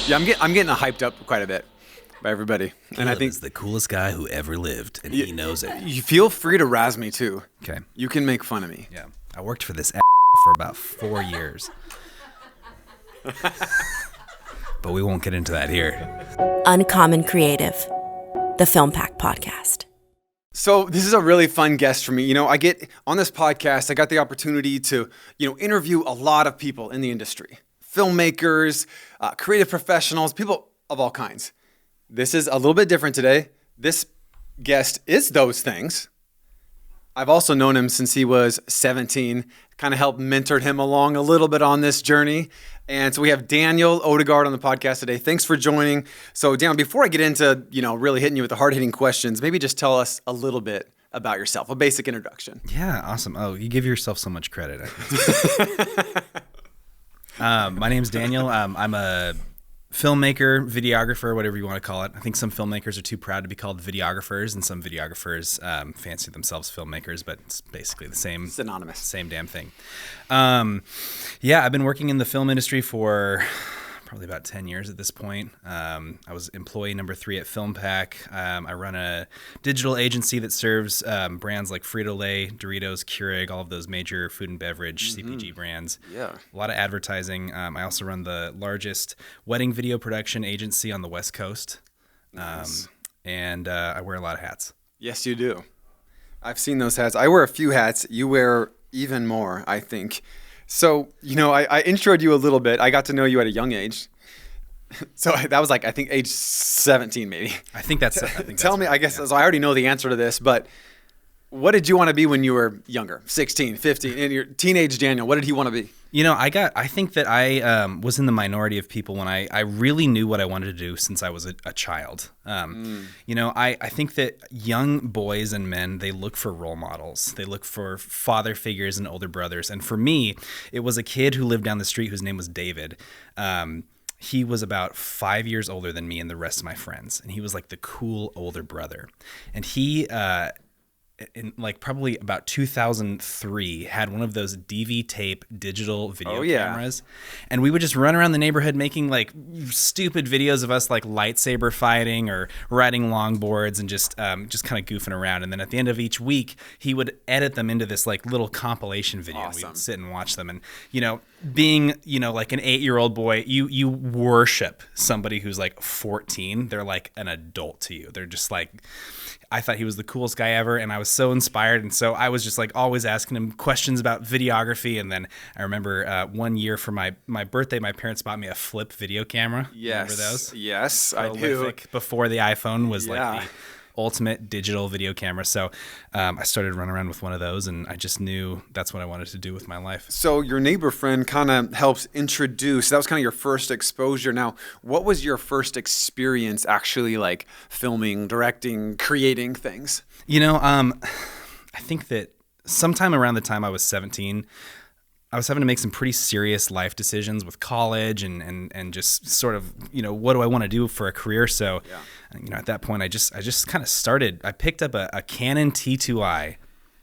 Yeah, I'm getting hyped up quite a bit by everybody. And I think is the coolest guy who ever lived, and he knows it. You feel free to razz me too. Okay. You can make fun of me. Yeah. I worked for this for about 4 years. But we won't get into that here. Uncommon Creative, the Film Pack Podcast. So this is a really fun guest for me. You know, I get on this podcast, I got the opportunity to, interview a lot of people in the industry. Filmmakers, creative professionals, people of all kinds. This is a little bit different today. This guest is those things. I've also known him since he was 17, kind of helped mentor him along a little bit on this journey. And so we have Daniel Odegaard on the podcast today. Thanks for joining. So Daniel, before I get into, really hitting you with the hard-hitting questions, maybe just tell us a little bit about yourself, a basic introduction. Yeah, awesome. Oh, you give yourself so much credit. My name's Daniel. I'm a filmmaker, videographer, whatever you want to call it. I think some filmmakers are too proud to be called videographers, and some videographers fancy themselves filmmakers, but it's basically the same. Synonymous. Same damn thing. I've been working in the film industry for probably about 10 years at this point. I was employee number 3 at FilmPack. I run a digital agency that serves brands like Frito Lays, Doritos, Keurig, all of those major food and beverage CPG brands. Yeah. A lot of advertising. I also run the largest wedding video production agency on the West Coast. Nice. And I wear a lot of hats. Yes, you do. I've seen those hats. I wear a few hats. You wear even more, I think. So, I introed you a little bit. I got to know you at a young age. So that was I think age 17 maybe. I think that's Tell me, right, I guess, yeah. So I already know the answer to this, but what did you want to be when you were younger? 16, 15, in your teenage Daniel, what did he want to be? I think that I was in the minority of people when I really knew what I wanted to do since I was a child. I think that young boys and men, they look for role models. They look for father figures and older brothers. And for me, it was a kid who lived down the street whose name was David. He was about 5 years older than me and the rest of my friends. And he was like the cool older brother. And he... in probably about 2003 had one of those DV tape digital video cameras, and we would just run around the neighborhood making stupid videos of us lightsaber fighting or riding longboards and just kind of goofing around. And then at the end of each week he would edit them into this little compilation video. Awesome. We would sit and watch them, and being an 8-year-old boy, you worship somebody who's 14. They're like an adult to you. They're just I thought he was the coolest guy ever, and I was so inspired. And so I was just always asking him questions about videography. And then I remember 1 year for my birthday, my parents bought me a flip video camera. Yes. Remember those? Yes, I do. Before the iPhone was the ultimate digital video camera. So I started running around with one of those, and I just knew that's what I wanted to do with my life. So your neighbor friend kind of helps introduce, that was kind of your first exposure. Now, what was your first experience actually filming, directing, creating things? I think that sometime around the time I was 17, I was having to make some pretty serious life decisions with college and just sort of, what do I want to do for a career? So, at that point, I just kind of started. I picked up a Canon T2i,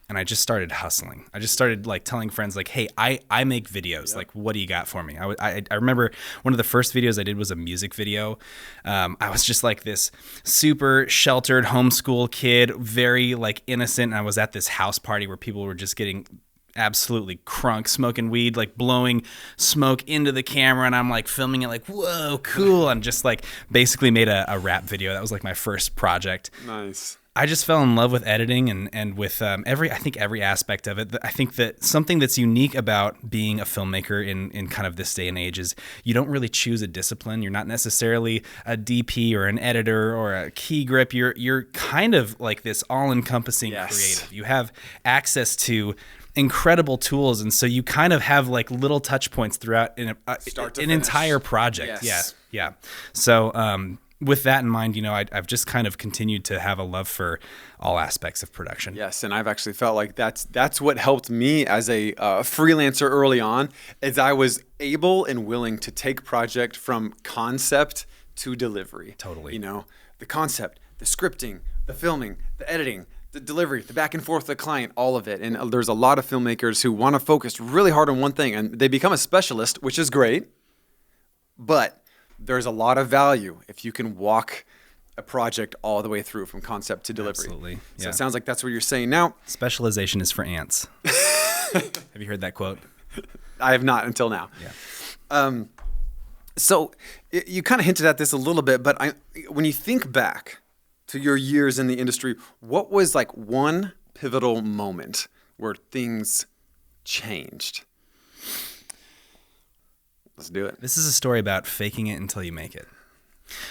and I just started hustling. I just started telling friends hey, I make videos. Yep. What do you got for me? I remember one of the first videos I did was a music video. I was just this super sheltered homeschool kid, very innocent. And I was at this house party where people were just getting absolutely crunk, smoking weed, blowing smoke into the camera, and I'm filming it whoa, cool, and just basically made a rap video. That was my first project. Nice. I just fell in love with editing and with every aspect of it. I think that something that's unique about being a filmmaker in kind of this day and age is you don't really choose a discipline. You're not necessarily a DP or an editor or a key grip. You're kind of this all-encompassing creative. You have access to incredible tools, and so you kind of have little touch points throughout an entire project. Yes. Yeah. So with that in mind, I've just kind of continued to have a love for all aspects of production. Yes, and I've actually felt that's what helped me as a freelancer early on, is I was able and willing to take project from concept to delivery. Totally. The concept, the scripting, the filming, the editing, the delivery, the back and forth with the client, all of it. And there's a lot of filmmakers who want to focus really hard on one thing, and they become a specialist, which is great, but there's a lot of value if you can walk a project all the way through from concept to delivery. Absolutely. So Yeah. it sounds like that's what you're saying now. Specialization is for ants. Have you heard that quote? I have not until now. Yeah. So you kind of hinted at this a little bit, but when you think back to your years in the industry, what was like one pivotal moment where things changed? Let's do it. This is a story about faking it until you make it.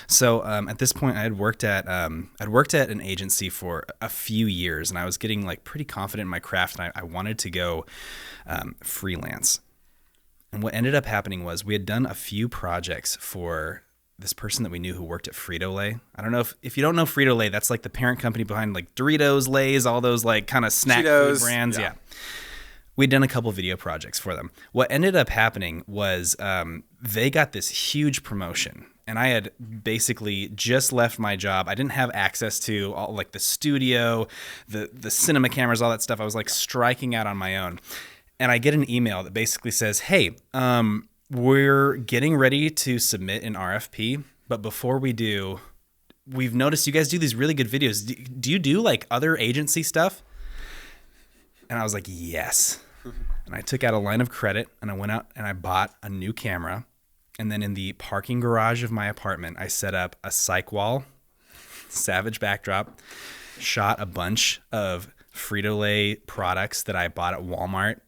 So at this point, I'd worked at an agency for a few years, and I was getting like pretty confident in my craft, and I wanted to go freelance. And what ended up happening was we had done a few projects for this person that we knew who worked at Frito Lay. I don't know if you don't know Frito Lay, that's like the parent company behind like Doritos, Lays, all those like kind of snack food brands. Yeah. We'd done a couple video projects for them. What ended up happening was they got this huge promotion, and I had basically just left my job. I didn't have access to all like the studio, the cinema cameras, all that stuff. I was like striking out on my own. And I get an email that basically says, hey, we're getting ready to submit an RFP, but before we do, we've noticed you guys do these really good videos. Do you do like other agency stuff? And I was like, yes. And I took out a line of credit, and I went out and I bought a new camera. And then in the parking garage of my apartment, I set up a cyc wall, Savage backdrop, shot a bunch of Frito Lay products that I bought at Walmart,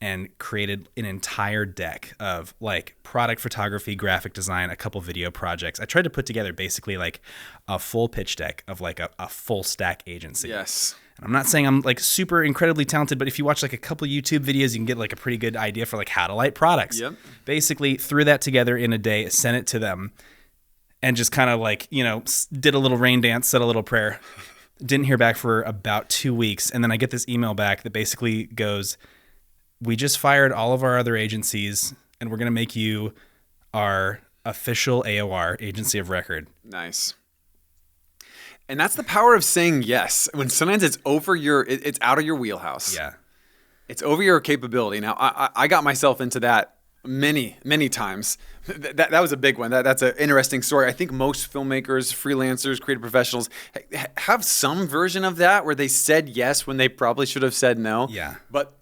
and created an entire deck of like product photography, graphic design, a couple video projects. I tried to put together basically like a full pitch deck of like a full stack agency. Yes. And I'm not saying I'm like super incredibly talented, but if you watch like a couple YouTube videos, you can get like a pretty good idea for like how to light products. Yep. Basically threw that together in a day, sent it to them, and just kind of like, did a little rain dance, said a little prayer. Didn't hear back for about 2 weeks. And then I get this email back that basically goes, we just fired all of our other agencies, and we're going to make you our official AOR, agency of record. Nice. And that's the power of saying yes. When sometimes it's it's out of your wheelhouse. Yeah. It's over your capability. Now, I got myself into that many, many times. That was a big one. That's an interesting story. I think most filmmakers, freelancers, creative professionals have some version of that where they said yes when they probably should have said no. Yeah. But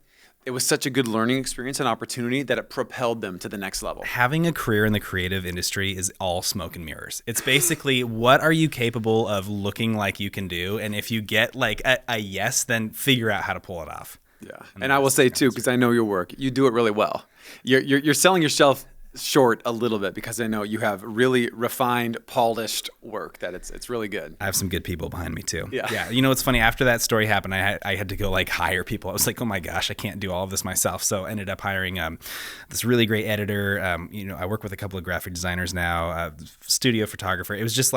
it was such a good learning experience and opportunity that it propelled them to the next level. Having a career in the creative industry is all smoke and mirrors. It's basically what are you capable of looking like you can do? And if you get like a yes, then figure out how to pull it off. Yeah. And I will say too, because I know your work, you do it really well. You're selling yourself short a little bit because I know you have really refined, polished work that it's really good. I have some good people behind me too. Yeah. Yeah. You know, what's funny, after that story happened, I had to go like hire people. I was like, oh my gosh, I can't do all of this myself. So I ended up hiring this really great editor. I work with a couple of graphic designers now, studio photographer. It was just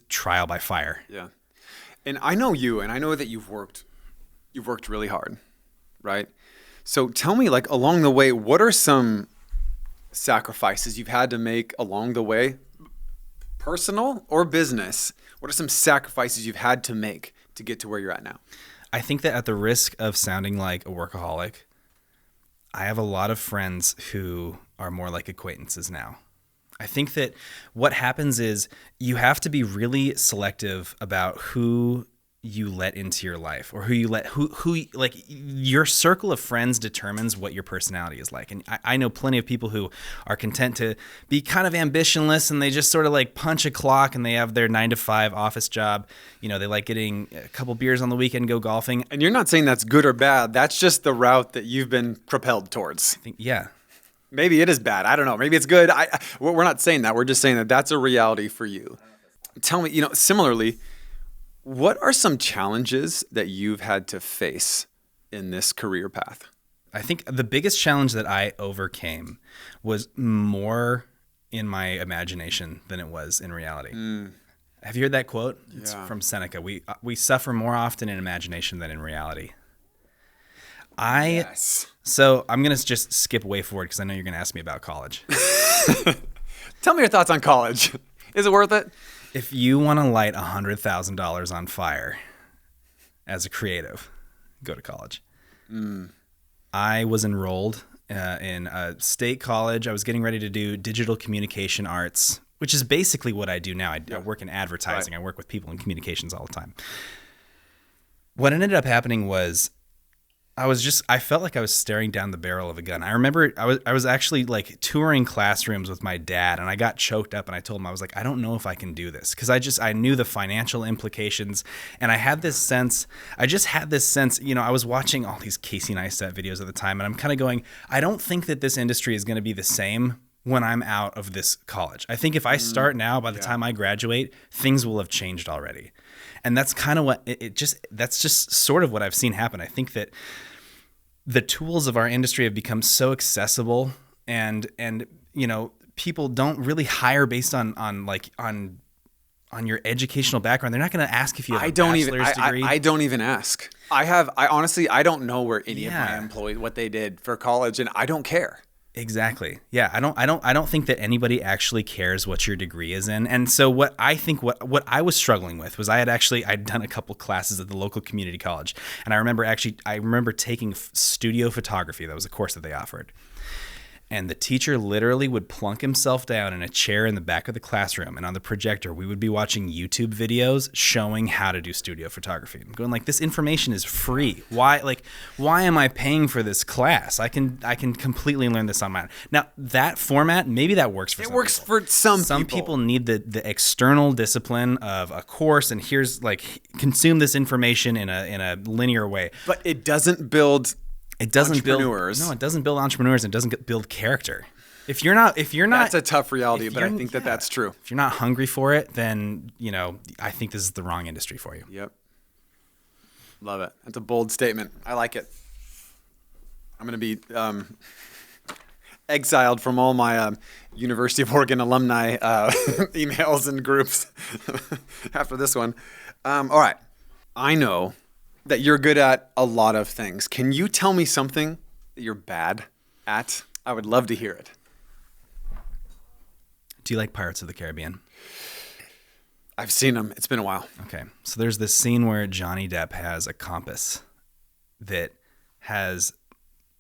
trial by fire. Yeah. And I know you, and I know that you've worked really hard, right? So tell me, like, along the way, what are some sacrifices you've had to make along the way, personal or business? What are some sacrifices you've had to make to get to where you're at now? I think that at the risk of sounding like a workaholic, I have a lot of friends who are more like acquaintances now. I think that what happens is you have to be really selective about who you let into your life, or who like your circle of friends determines what your personality is like. And I know plenty of people who are content to be kind of ambitionless, and they just sort of like punch a clock, and they have their 9-to-5 office job. They like getting a couple beers on the weekend, go golfing. And you're not saying that's good or bad. That's just the route that you've been propelled towards. I think, yeah. Maybe it is bad. I don't know. Maybe it's good. We're not saying that. We're just saying that that's a reality for you. Tell me, similarly, what are some challenges that you've had to face in this career path? I think the biggest challenge that I overcame was more in my imagination than it was in reality. Have you heard that quote? Yeah. It's from Seneca. We suffer more often in imagination than in reality. Yes. So I'm going to just skip way forward because I know you're going to ask me about college. Tell me your thoughts on college. Is it worth it? If you want to light $100,000 on fire as a creative, go to college. I was enrolled in a state college. I was getting ready to do digital communication arts, which is basically what I do now. I work in advertising. Right. I work with people in communications all the time. What ended up happening was I felt like I was staring down the barrel of a gun. I remember I was actually like touring classrooms with my dad, and I got choked up, and I told him, I was like, I don't know if I can do this, because I knew the financial implications, and I had this sense, I was watching all these Casey Neistat videos at the time, and I'm kind of going, I don't think that this industry is going to be the same when I'm out of this college. I think if I start now, by the time I graduate, things will have changed already. And that's kind of what that's just sort of what I've seen happen. I think that the tools of our industry have become so accessible, and people don't really hire based on your educational background. They're not going to ask if you have a bachelor's degree. I don't even ask. I honestly don't know where any of my employees, what they did for college, and I don't care. Exactly. Yeah. I don't think that anybody actually cares what your degree is in. And so what I was struggling with was I'd done a couple classes at the local community college. And I remember taking studio photography. That was a course that they offered. And the teacher literally would plunk himself down in a chair in the back of the classroom, and on the projector, we would be watching YouTube videos showing how to do studio photography. I'm going like, this information is free. Why am I paying for this class? I can completely learn this on my own. Now, that format, maybe that works for some people. It works for some people. Some people need the external discipline of a course, and here's consume this information in a linear way. But it doesn't build entrepreneurs. It doesn't build entrepreneurs, and doesn't build character. If you're not, that's a tough reality, but I think that's true. If you're not hungry for it, then I think this is the wrong industry for you. Yep. Love it. That's a bold statement. I like it. I'm going to be exiled from all my University of Oregon alumni emails and groups after this one. All right. I know that you're good at a lot of things. Can you tell me something that you're bad at? I would love to hear it. Do you like Pirates of the Caribbean? I've seen them. It's been a while. Okay. So there's this scene where Johnny Depp has a compass that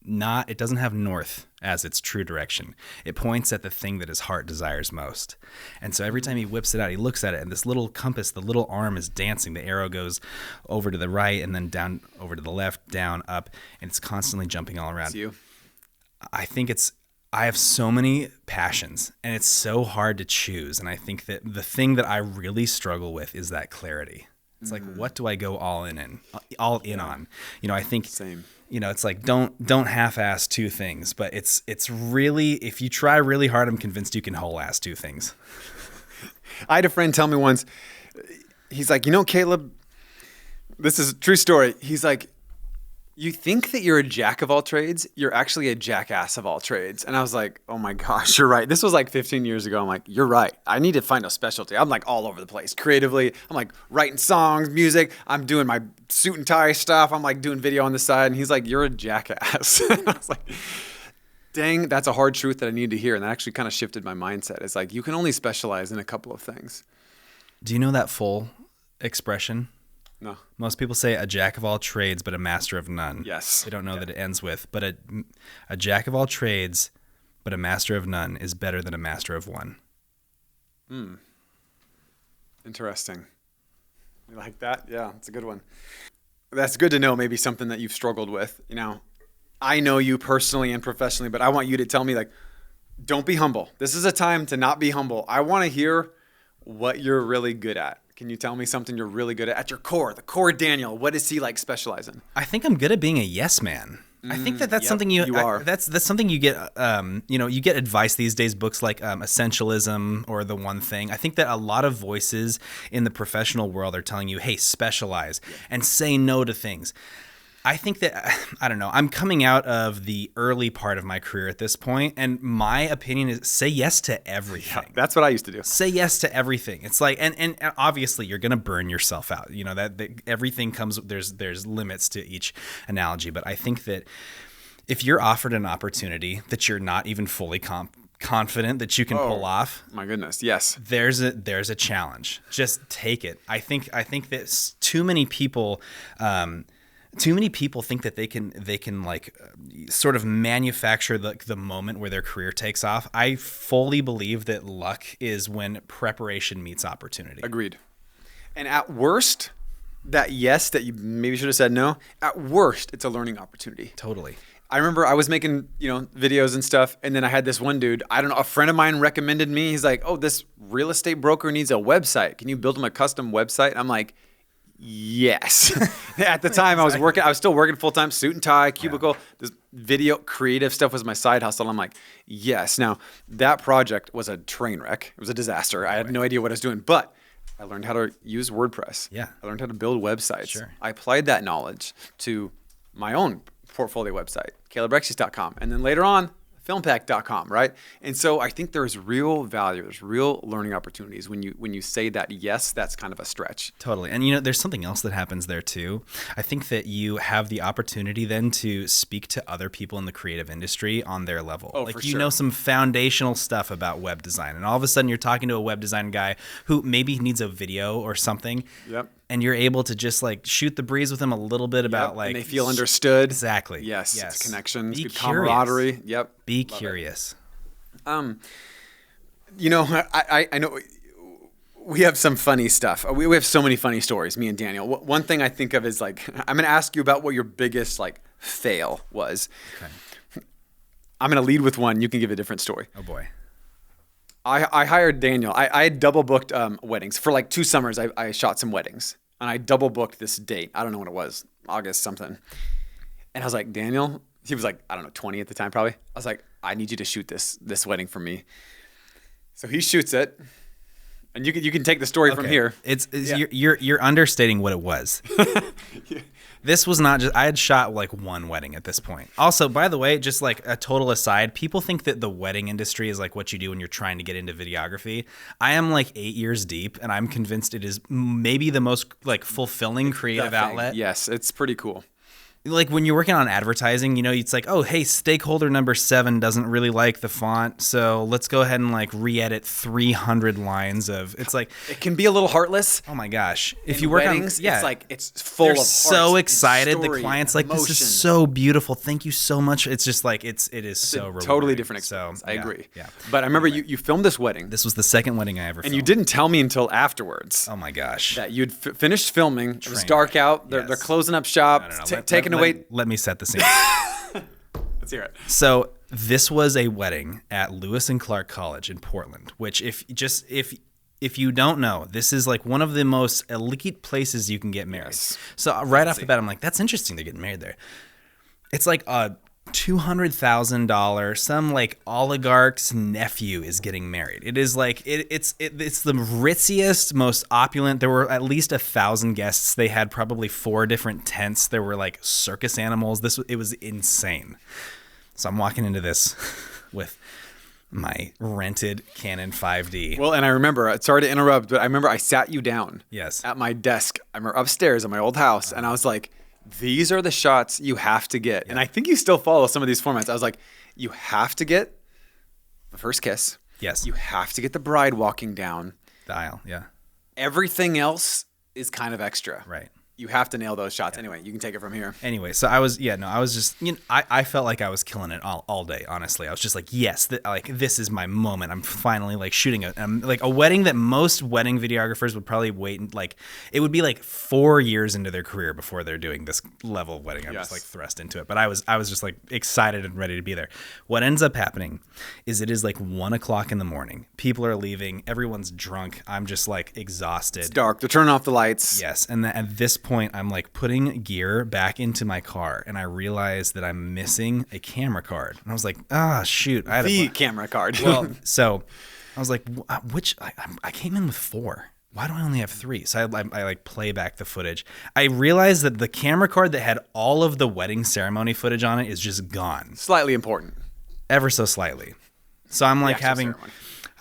it doesn't have north as its true direction. It points at the thing that his heart desires most. And so every time he whips it out, he looks at it, and this little compass, the little arm is dancing. The arrow goes over to the right and then down over to the left, down, up, and it's constantly jumping all around. It's you. I have so many passions, and it's so hard to choose. And I think that the thing that I really struggle with is that clarity. It's like, what do I go all in on? I think same. It's like, don't half-ass two things, but it's really, if you try really hard, I'm convinced you can whole-ass two things. I had a friend tell me once, he's like, Caleb, this is a true story. He's like, you think that you're a jack of all trades, you're actually a jackass of all trades. And I was like, oh my gosh, you're right. This was like 15 years ago. I'm like, you're right. I need to find a specialty. I'm like all over the place creatively. I'm like writing songs, music. I'm doing my suit and tie stuff. I'm like doing video on the side. And he's like, you're a jackass. And I was like, dang, that's a hard truth that I need to hear. And that actually kind of shifted my mindset. It's like, you can only specialize in a couple of things. Do you know that full expression? No. Most people say a jack of all trades, but a master of none. Yes. They don't know that it ends with, but a jack of all trades, but a master of none is better than a master of one. Interesting. You like that? Yeah, it's a good one. That's good to know, maybe something that you've struggled with. I know you personally and professionally, but I want you to tell me, don't be humble. This is a time to not be humble. I want to hear what you're really good at. Can you tell me something you're really good at your core, the core Daniel? What does he specialize in? I think I'm good at being a yes man. I think that's something you are. That's something you get. You get advice these days. Books like Essentialism or The One Thing. I think that a lot of voices in the professional world are telling you, "Hey, specialize and say no to things." I think that, I don't know, I'm coming out of the early part of my career at this point, and my opinion is say yes to everything. Yeah, that's what I used to do. Say yes to everything. It's like, and obviously you're going to burn yourself out. That everything comes, there's limits to each analogy, but I think that if you're offered an opportunity that you're not even fully confident that you can pull off, my goodness, yes, there's a challenge. Just take it. I think that too many people too many people think that they can like sort of manufacture the moment where their career takes off. I fully believe that luck is when preparation meets opportunity. Agreed. And at worst, that yes that you maybe should have said no, at worst, it's a learning opportunity. Totally. I remember I was making, videos and stuff, and then I had this one dude, I don't know, a friend of mine recommended me. He's like, oh, this real estate broker needs a website. Can you build him a custom website? I'm like, yes. At the time, I was still working full-time, suit and tie, cubicle. This video creative stuff was my side hustle. I'm like, yes. Now, that project was a train wreck. It was a disaster. I had no idea what I was doing, but I learned how to use WordPress. Yeah. I learned how to build websites. Sure. I applied that knowledge to my own portfolio website, CalebRexis.com, and then later on, filmpack.com, right? And so I think there's real value, there's real learning opportunities when you say that yes, that's kind of a stretch. Totally. And there's something else that happens there too. I think that you have the opportunity then to speak to other people in the creative industry on their level. Oh, like for you sure. know some foundational stuff about web design, and all of a sudden you're talking to a web design guy who maybe needs a video or something. Yep. And you're able to just like shoot the breeze with them a little bit about like, and they feel understood. Exactly. Yes. It's connections, Be good curious. camaraderie. Yep. Be Love curious. I know we have some funny stuff. We have so many funny stories, me and Daniel. One thing I think of is like, I'm going to ask you about what your biggest like fail was. Okay. I'm going to lead with one. You can give a different story. Oh boy. I hired Daniel. I had double booked weddings. For like 2 summers, I shot some weddings. And I double booked this date. I don't know what it was. August something. And I was like, Daniel, he was like, I don't know, 20 at the time probably. I was like, I need you to shoot this wedding for me. So he shoots it. And you can take the story from here. You're understating what it was. This was not just, I had shot like one wedding at this point. Also, by the way, just like a total aside, people think that the wedding industry is like what you do when you're trying to get into videography. I am like 8 years deep, and I'm convinced it is maybe the most like fulfilling creative outlet. Yes, it's pretty cool. Like when you're working on advertising, it's like, oh, hey, stakeholder number 7 doesn't really like the font, so let's go ahead and like re-edit 300 lines of. It's like it can be a little heartless. Oh my gosh! If In you work weddings, on, yeah, it's like it's full they're of hearts so and excited. story, The client's like, emotion. this is so beautiful. Thank you so much. It's just like it is so rewarding. Totally different experience. So, I agree. Yeah. But I remember you filmed this wedding. This was the second wedding I ever filmed. And you didn't tell me until afterwards. Oh my gosh! That you'd finished filming. It was Train dark wreck. out. They're Yes. closing up shop. Taking away. Let me set the scene. Let's hear it. So this was a wedding at Lewis and Clark College in Portland, which if you don't know, this is like one of the most elite places you can get married. Yes. So right off the bat, I'm like, that's interesting. They're getting married there. It's like a $200,000, some like oligarch's nephew is getting married. It is like it's the ritziest, most opulent. There were at least 1,000 guests. They had probably 4 different tents. There were like circus animals. It was insane. So I'm walking into this with my rented Canon 5D. Well, and I remember, sorry to interrupt, but I remember I sat you down. Yes. At my desk. I remember upstairs at my old house, and I was like, these are the shots you have to get. Yeah. And I think you still follow some of these formats. I was like, you have to get the first kiss. Yes. You have to get the bride walking down The aisle, yeah. Everything else is kind of extra. Right. You have to nail those shots. Yeah. Anyway, you can take it from here. Anyway, so I was just, I felt like I was killing it all day, honestly. I was just like, yes, this is my moment. I'm finally like shooting a wedding that most wedding videographers would probably wait, and like, it would be like 4 years into their career before they're doing this level of wedding. I'm just like thrust into it. But I was just like excited and ready to be there. What ends up happening is it is like 1 o'clock in the morning. People are leaving. Everyone's drunk. I'm just like exhausted. It's dark. They're turning off the lights. Yes. And at this point, I'm like putting gear back into my car, and I realized that I'm missing a camera card. And I was like, shoot. I had the camera card. Well, so I was like, I came in with 4. Why do I only have 3? So I like play back the footage. I realized that the camera card that had all of the wedding ceremony footage on it is just gone. Slightly important. Ever so slightly. So I'm like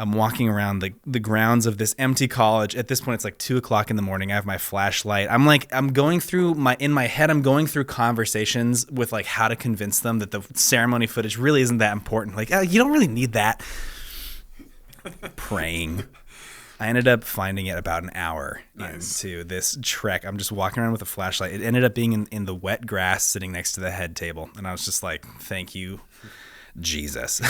I'm walking around the grounds of this empty college. At this point, it's like 2 o'clock in the morning. I have my flashlight. I'm going through in my head, I'm going through conversations with like how to convince them that the ceremony footage really isn't that important. Like, you don't really need that. Praying. I ended up finding it about an hour into this trek. I'm just walking around with a flashlight. It ended up being in the wet grass sitting next to the head table. And I was just like, thank you, Jesus.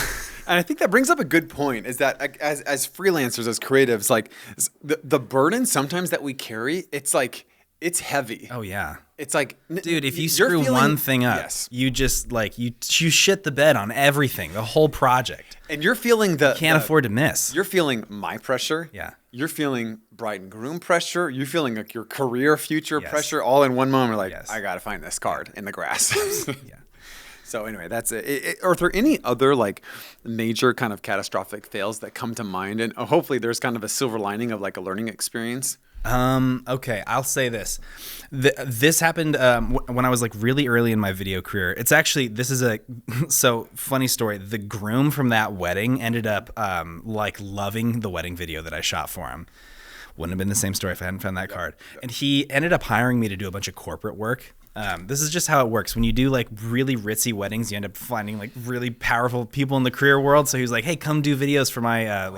And I think that brings up a good point, is that as freelancers, as creatives, like the burden sometimes that we carry, it's like, it's heavy. Oh, yeah. It's like, dude, if you screw one thing up, yes, you just like, you shit the bed on everything, the whole project. And you're feeling can't afford to miss. You're feeling my pressure. Yeah. You're feeling bride and groom pressure. You're feeling like your career future pressure all in one moment. Like, I got to find this card in the grass. Yeah. So anyway, that's it. Are there any other like major kind of catastrophic fails that come to mind? And hopefully there's kind of a silver lining of like a learning experience. Okay, I'll say this. This happened when I was like really early in my video career. It's actually, so funny story. The groom from that wedding ended up like loving the wedding video that I shot for him. Wouldn't have been the same story if I hadn't found that card. And he ended up hiring me to do a bunch of corporate work. This is just how it works. When you do like really ritzy weddings, you end up finding like really powerful people in the career world. So he was like, hey, come do videos for my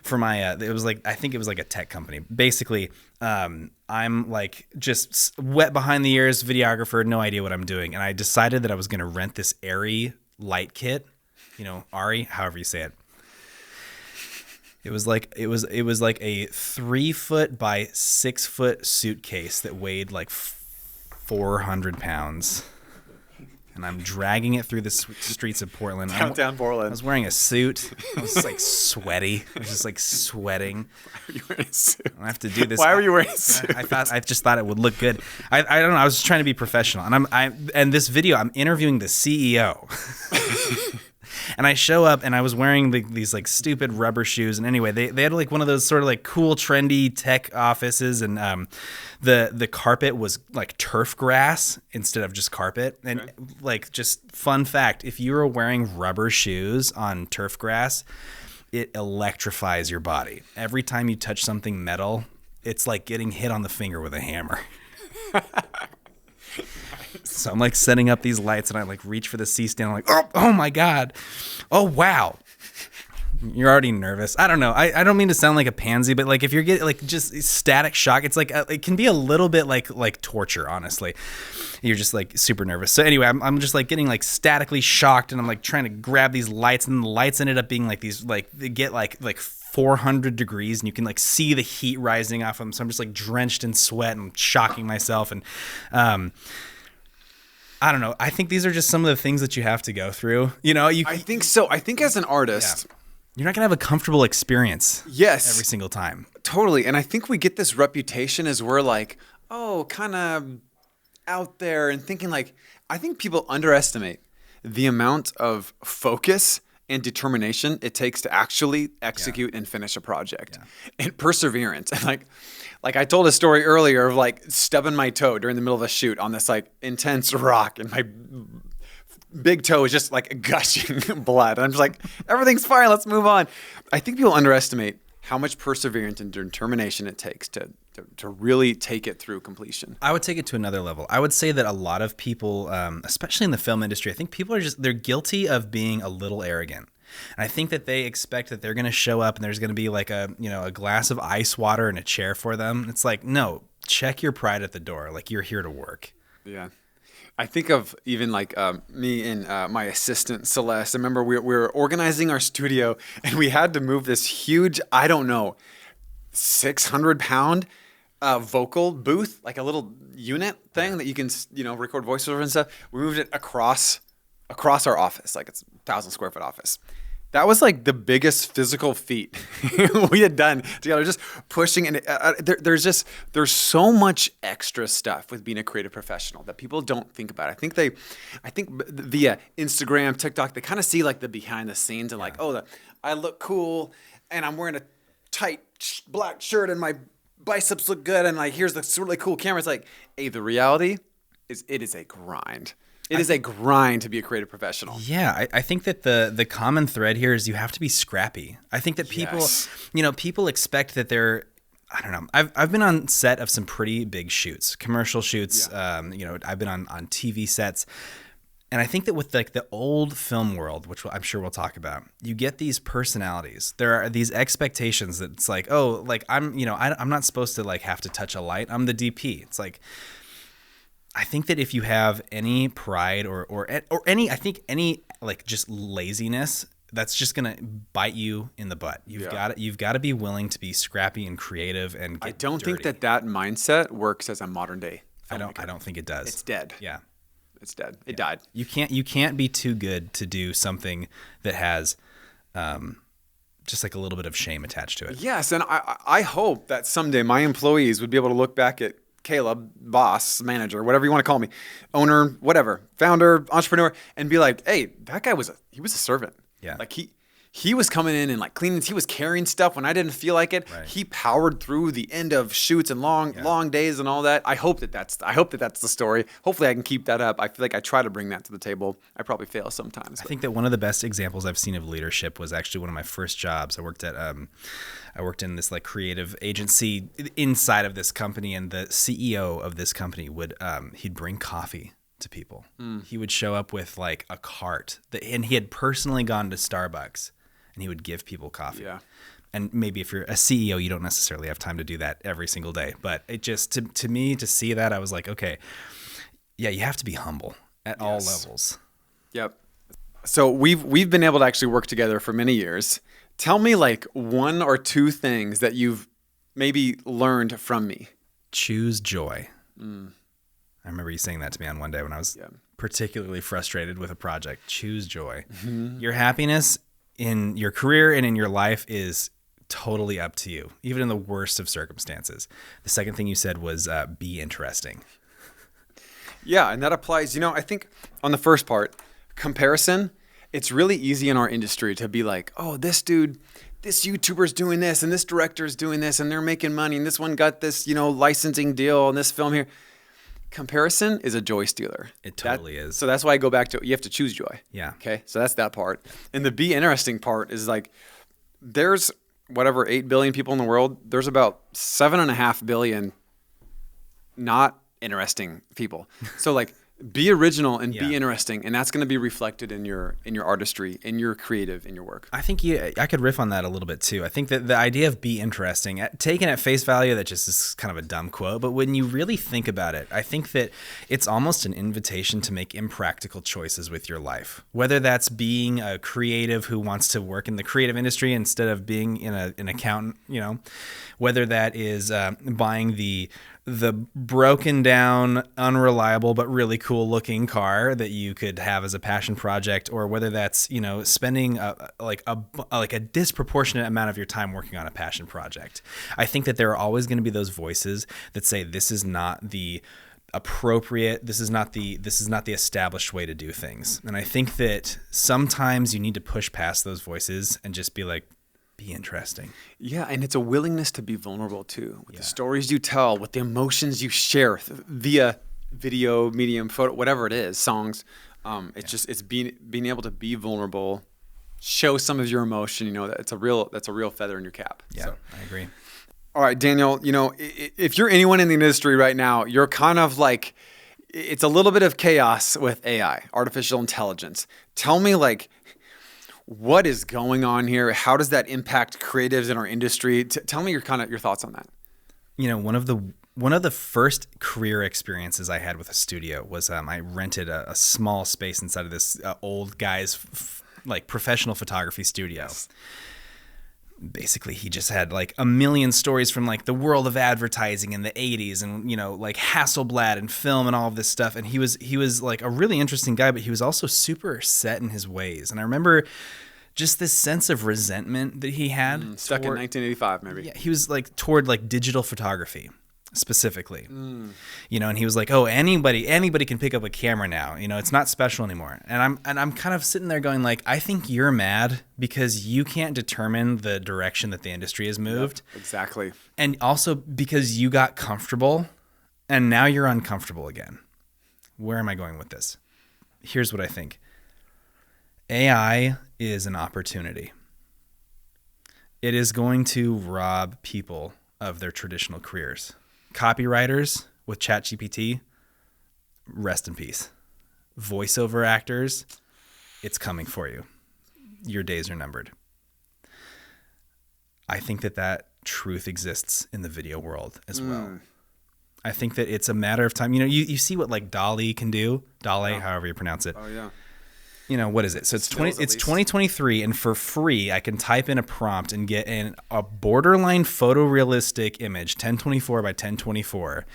it was like, I think it was like a tech company. Basically, I'm like just wet behind the ears, videographer, no idea what I'm doing. And I decided that I was going to rent this Airy light kit, Ari, however you say it. It was like a 3 foot by 6 foot suitcase that weighed like 400 pounds. And I'm dragging it through the streets of Portland. Downtown Portland. I was wearing a suit. I was like sweaty. I was just like sweating. Why are you wearing a suit? I have to do this. Why were you wearing a suit? I just thought it would look good. I don't know. I was just trying to be professional. And this video, I'm interviewing the CEO. And I show up and I was wearing these like stupid rubber shoes. And anyway, they had like one of those sort of like cool, trendy tech offices. And the carpet was like turf grass instead of just carpet. And like, just fun fact, if you were wearing rubber shoes on turf grass, it electrifies your body. Every time you touch something metal, it's like getting hit on the finger with a hammer. So I'm like setting up these lights and I like reach for the C-stand. I'm like, oh my God. Oh, wow. You're already nervous. I don't know. I don't mean to sound like a pansy, but like if you're getting like just static shock, it's like it can be a little bit like torture, honestly. You're just like super nervous. So anyway, I'm just like getting like statically shocked and I'm like trying to grab these lights and the lights ended up being like these, like they get like 400 degrees and you can like see the heat rising off them. So I'm just like drenched in sweat and shocking myself. And, I don't know. I think these are just some of the things that you have to go through. I think so. I think as an artist, you're not going to have a comfortable experience. Yes. Every single time. Totally. And I think we get this reputation as we're like, kind of out there and thinking like, I think people underestimate the amount of focus and determination it takes to actually execute and finish a project and perseverance. And like I told a story earlier of like stubbing my toe during the middle of a shoot on this like intense rock and my big toe is just like gushing blood. And I'm just like, everything's fine. Let's move on. I think people underestimate how much perseverance and determination it takes to really take it through completion. I would take it to another level. I would say that a lot of people, especially in the film industry, I think people they're guilty of being a little arrogant. And I think that they expect that they're going to show up and there's going to be like a glass of ice water and a chair for them. It's like, no, check your pride at the door. Like you're here to work. Yeah. I think of even like me and my assistant Celeste. I remember we were organizing our studio and we had to move this huge, 600-pound vocal booth, like a little unit thing that you can record voiceover and stuff. We moved it across our office, like it's a 1,000 square foot office. That was like the biggest physical feat we had done together, just pushing. And there's so much extra stuff with being a creative professional that people don't think about. I think via Instagram, TikTok, they kind of see like the behind the scenes and like, I look cool and I'm wearing a tight black shirt and my biceps look good. And like, here's this really cool camera. It's like, hey, the reality is it is a grind. It is a grind to be a creative professional. Yeah, I think that the common thread here is you have to be scrappy. I think that people, people expect that they're, I don't know. I've been on set of some pretty big shoots, commercial shoots. I've been on TV sets. And I think that with like the old film world, which I'm sure we'll talk about, you get these personalities. There are these expectations that it's like, oh, like I'm not supposed to like have to touch a light. I'm the DP. It's like, I think that if you have any pride or any like just laziness, that's just gonna bite you in the butt. You've got to be willing to be scrappy and creative and get I don't dirty. think that mindset works as a modern day filmmaker. I don't think it does. It's dead. Yeah. It's dead. It died. You can't be too good to do something that has just like a little bit of shame attached to it. Yes, and I hope that someday my employees would be able to look back at Caleb, boss, manager, whatever you want to call me, owner, whatever, founder, entrepreneur, and be like, hey, that guy was a servant. Yeah. Like he was coming in and like cleaning. He was carrying stuff when I didn't feel like it. Right. He powered through the end of shoots and long days and all that. I hope that that's the story. Hopefully I can keep that up. I feel like I try to bring that to the table. I probably fail sometimes. I think that one of the best examples I've seen of leadership was actually one of my first jobs. I worked in this like creative agency inside of this company, and the CEO of this company would he'd bring coffee to people. He would show up with like a cart and he had personally gone to Starbucks. And he would give people coffee. Yeah. And maybe if you're a CEO, you don't necessarily have time to do that every single day. But it just, to me, to see that, I was like, okay, yeah, you have to be humble at all levels. Yep. So we've been able to actually work together for many years. Tell me like one or two things that you've maybe learned from me. Choose joy. I remember you saying that to me on one day when I was particularly frustrated with a project. Choose joy. Mm-hmm. Your happiness in your career and in your life is totally up to you, even in the worst of circumstances. The second thing you said was be interesting. Yeah, and that applies. I think on the first part, comparison, it's really easy in our industry to be like, oh, this dude, this YouTuber's doing this, and this director's doing this, and they're making money, and this one got this, licensing deal, and this film here. Comparison is a joy stealer. It totally is. So that's why I go back to you have to choose joy. Yeah. Okay. So that's that part. And the be interesting part is like there's 8 billion people in the world. There's about 7.5 billion not interesting people. So like be original and be interesting, and that's going to be reflected in your artistry, in your creative, in your work. I think I could riff on that a little bit too. I think that the idea of be interesting, taken at face value, that just is kind of a dumb quote, but when you really think about it, I think that it's almost an invitation to make impractical choices with your life. Whether that's being a creative who wants to work in the creative industry instead of being an accountant, whether that is buying the broken down, unreliable, but really cool looking car that you could have as a passion project, or whether that's, spending a disproportionate amount of your time working on a passion project. I think that there are always going to be those voices that say, this is not the appropriate, this is not the established way to do things. And I think that sometimes you need to push past those voices and just be like, be interesting. Yeah, and it's a willingness to be vulnerable too, with the stories you tell, with the emotions you share via video, medium, photo, whatever it is, songs. It's being able to be vulnerable, show some of your emotion. That's a real feather in your cap. Yeah, so. I agree. All right, Daniel. If you're anyone in the industry right now, you're kind of like, it's a little bit of chaos with AI, artificial intelligence. Tell me what is going on here? How does that impact creatives in our industry? Tell me your thoughts on that. One of the first career experiences I had with a studio was I rented a small space inside of this old guy's professional photography studio. Yes. Basically, he just had a million stories from the world of advertising in the 80s and Hasselblad and film and all of this stuff. And he was a really interesting guy, but he was also super set in his ways. And I remember just this sense of resentment that he had. Stuck in 1985, maybe. Yeah, he was toward digital photography specifically. And he was like, oh, anybody can pick up a camera now. It's not special anymore. And I'm kind of sitting there going I think you're mad because you can't determine the direction that the industry has moved. Yep, exactly. And also because you got comfortable and now you're uncomfortable again. Where am I going with this? Here's what I think. AI is an opportunity. It is going to rob people of their traditional careers. Copywriters with ChatGPT, rest in peace. voiceover actors, it's coming for you. Your days are numbered. I think that truth exists in the video world as well. I think that it's a matter of time. You see what like DALL-E can do. DALL-E, however you pronounce it. Oh yeah. What is it? So it's 2023, and for free, I can type in a prompt and get a borderline photorealistic image, 1024 by 1024,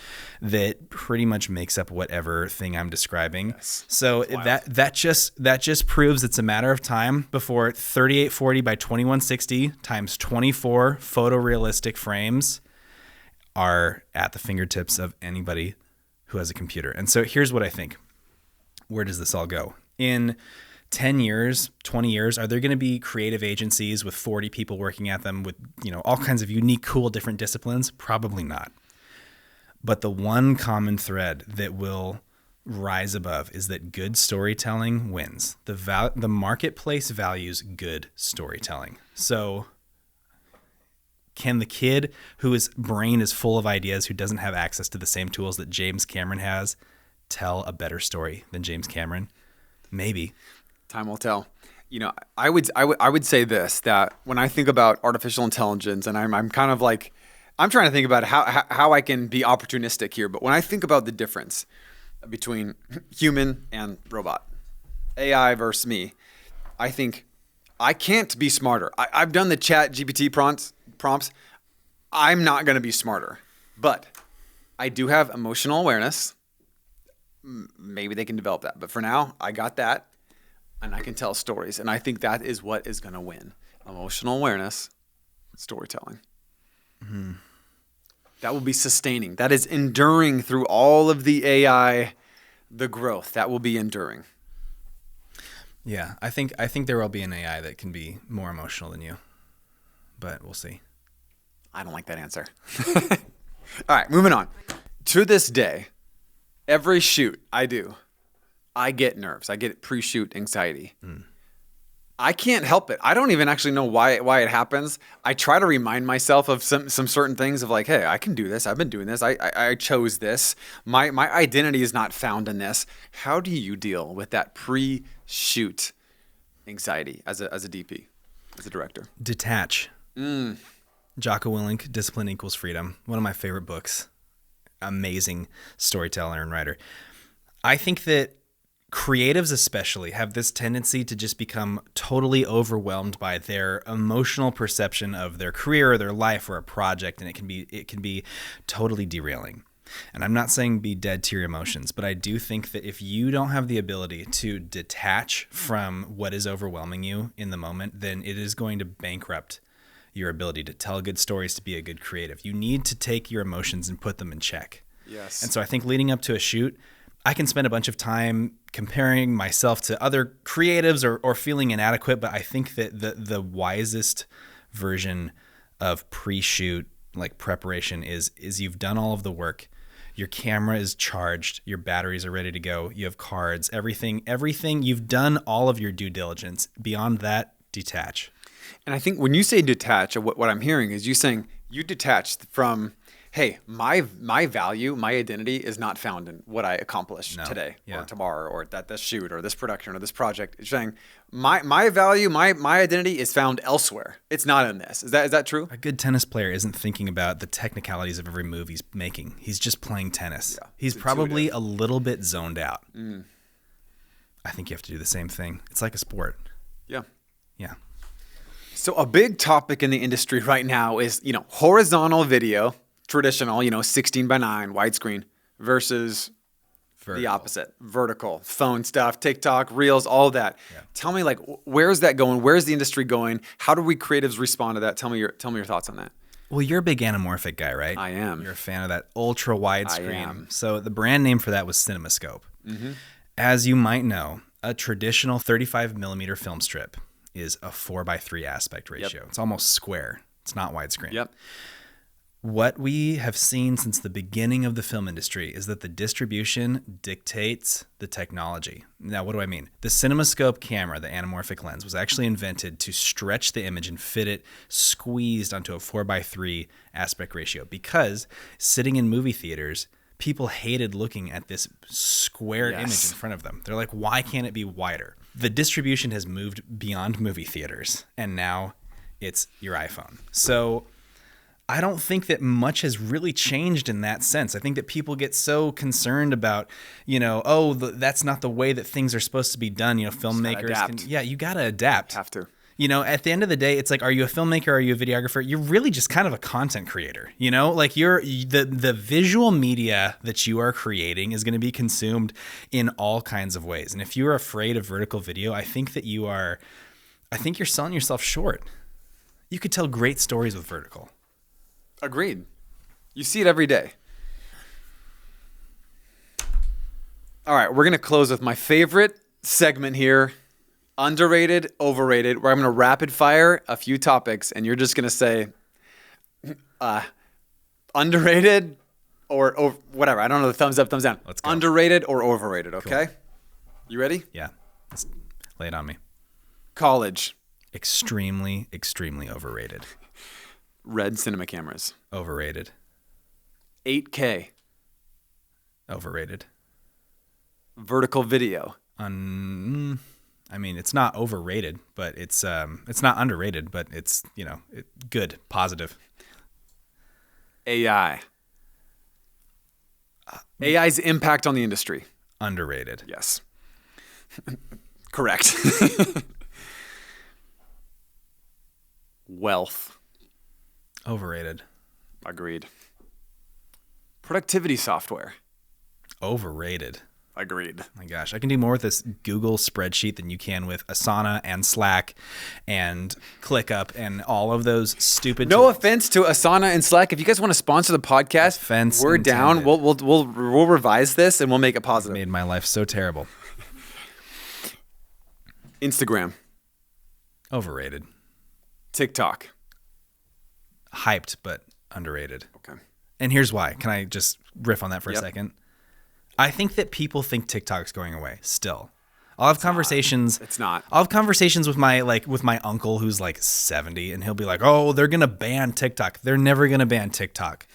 that pretty much makes up whatever thing I'm describing. Yes. So that just proves it's a matter of time before 3840 by 2160 times 24 photorealistic frames are at the fingertips of anybody who has a computer. And so here's what I think. Where does this all go? In 10 years, 20 years, are there going to be creative agencies with 40 people working at them with, all kinds of unique, cool, different disciplines? Probably not. But the one common thread that will rise above is that good storytelling wins. The marketplace values good storytelling. So can the kid whose brain is full of ideas, who doesn't have access to the same tools that James Cameron has, tell a better story than James Cameron? Maybe. Time will tell. I would say this, that when I think about artificial intelligence, and I'm kind of like, I'm trying to think about how I can be opportunistic here. But when I think about the difference between human and robot, AI versus me, I think I can't be smarter. I've done the chat GPT prompts. I'm not going to be smarter, but I do have emotional awareness. Maybe they can develop that. But for now, I got that, and I can tell stories. And I think that is what is going to win. Emotional awareness, storytelling. Mm-hmm. That will be sustaining. That is enduring through all of the AI, the growth. That will be enduring. Yeah, I think there will be an AI that can be more emotional than you, but we'll see. I don't like that answer. All right, moving on. To this day, every shoot I do, I get nerves. I get pre-shoot anxiety. I can't help it. I don't even actually know why it happens. I try to remind myself of some certain things of like, hey, I can do this. I've been doing this. I chose this. My identity is not found in this. How do you deal with that pre-shoot anxiety as a DP, as a director? Detach. Jocko Willink, Discipline Equals Freedom. One of my favorite books. Amazing storyteller and writer. I think that creatives especially have this tendency to just become totally overwhelmed by their emotional perception of their career or their life or a project, and it can be totally derailing. And I'm not saying be dead to your emotions, but I do think that if you don't have the ability to detach from what is overwhelming you in the moment, then it is going to bankrupt your ability to tell good stories, to be a good creative. You need to take your emotions and put them in check. Yes. And so I think leading up to a shoot, I can spend a bunch of time comparing myself to other creatives or feeling inadequate, but I think that the wisest version of pre-shoot like preparation is you've done all of the work. Your camera is charged, your batteries are ready to go, you have cards, everything, you've done all of your due diligence. Beyond that, detach. And I think when you say detach, what I'm hearing is you saying you detached from, hey, my value, my identity is not found in what I accomplished today or tomorrow or this shoot or this production or this project. It's saying my value, my identity is found elsewhere. It's not in this. Is that true? A good tennis player isn't thinking about the technicalities of every move he's making. He's just playing tennis. Yeah, he's probably a little bit zoned out. I think you have to do the same thing. It's like a sport. Yeah. Yeah. So a big topic in the industry right now is, horizontal video, traditional, 16 by 9 widescreen versus the opposite, vertical, phone stuff, TikTok, Reels, all that. Yeah. Tell me, where's that going? Where's the industry going? How do we creatives respond to that? Tell me your thoughts on that. Well, you're a big anamorphic guy, right? I am. You're a fan of that ultra widescreen. I am. So the brand name for that was CinemaScope. Mm-hmm. As you might know, a traditional 35 millimeter film strip is a 4:3 aspect ratio. Yep. It's almost square. It's not widescreen. Yep. What we have seen since the beginning of the film industry is that the distribution dictates the technology. Now, what do I mean? The CinemaScope camera, the anamorphic lens, was actually invented to stretch the image and fit it squeezed onto a 4:3 aspect ratio because sitting in movie theaters, people hated looking at this square Yes. image in front of them. They're like, why can't it be wider? The distribution has moved beyond movie theaters, and now it's your iPhone. So I don't think that much has really changed in that sense. I think that people get so concerned about, that's not the way that things are supposed to be done. Filmmakers adapt. you got to adapt. Have to. At the end of the day, it's like, are you a filmmaker? Are you a videographer? You're really just kind of a content creator, like the visual media that you are creating is going to be consumed in all kinds of ways. And if you're afraid of vertical video, I think you're selling yourself short. You could tell great stories with vertical. Agreed. You see it every day. All right, we're going to close with my favorite segment here. Underrated, overrated, where I'm going to rapid fire a few topics, and you're just going to say underrated or whatever. I don't know the thumbs up, thumbs down. Let's go. Underrated or overrated, okay? Cool. You ready? Yeah. Let's lay it on me. College. Extremely, extremely overrated. Red cinema cameras. Overrated. 8K. Overrated. Vertical video. It's not overrated, but it's not underrated, but it's, good, positive. AI. AI's impact on the industry. Underrated. Yes. Correct. Wealth. Overrated. Agreed. Productivity software. Overrated. Agreed. My gosh, I can do more with this Google spreadsheet than you can with Asana and Slack and ClickUp and all of those stupid No tools. offense to Asana and Slack. If you guys want to sponsor the podcast, Offense we're down. intended. We'll revise this and we'll make it positive. Made my life so terrible. Instagram. Overrated. TikTok. Hyped, but underrated. Okay. And here's why. Can I just riff on that for a Yep. second? I think that people think TikTok's going away still. I'll have conversations. It's not. I'll have conversations with my uncle who's like 70, and he'll be like, "Oh, they're gonna ban TikTok." They're never gonna ban TikTok.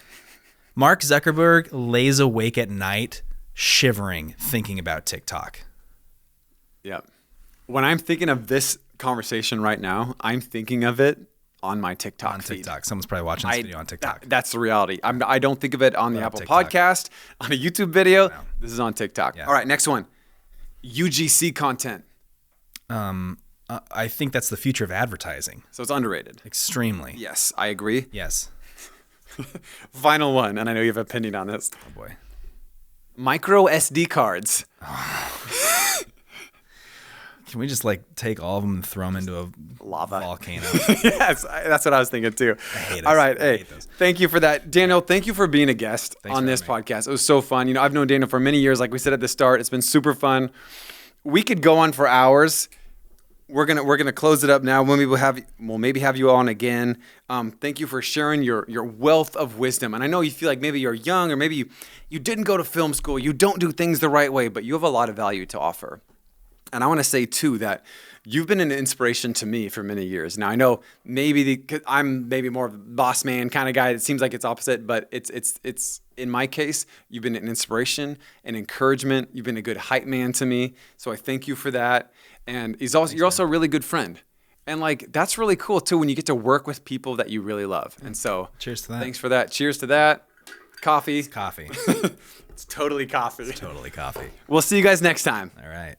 Mark Zuckerberg lays awake at night, shivering, thinking about TikTok. Yep. When I'm thinking of this conversation right now, I'm thinking of it on my TikTok On feed. TikTok, someone's probably watching this video on TikTok. That's the reality. I don't think of it on the Apple TikTok. Podcast, on a YouTube video. No. This is on TikTok. Yeah. All right, next one. UGC content. I think that's the future of advertising. So it's underrated. Extremely. Yes, I agree. Yes. Final one, and I know you have an opinion on this. Oh boy. Micro SD cards. Can we just take all of them and throw them into a Lava. volcano? Yes, that's what I was thinking too. I hate All us. right, I hey, hate those. thank you for that. Daniel, thank you for being a guest Thanks on for this having podcast. It was so fun. I've known Daniel for many years, like we said at the start. It's been super fun. We could go on for hours. We're gonna close it up now. We'll maybe have you on again. Thank you for sharing your wealth of wisdom. And I know you feel like maybe you're young or maybe you didn't go to film school. You don't do things the right way, but you have a lot of value to offer. And I want to say too that you've been an inspiration to me for many years. Now I know I'm maybe more of a boss man kind of guy. It seems like it's opposite, but it's in my case, you've been an inspiration, an encouragement. You've been a good hype man to me. So I thank you for that. And you're also a really good friend. And that's really cool too when you get to work with people that you really love. And so Cheers to that. Thanks for that. Cheers to that. Coffee. Coffee. It's totally coffee. Totally coffee. We'll see you guys next time. All right.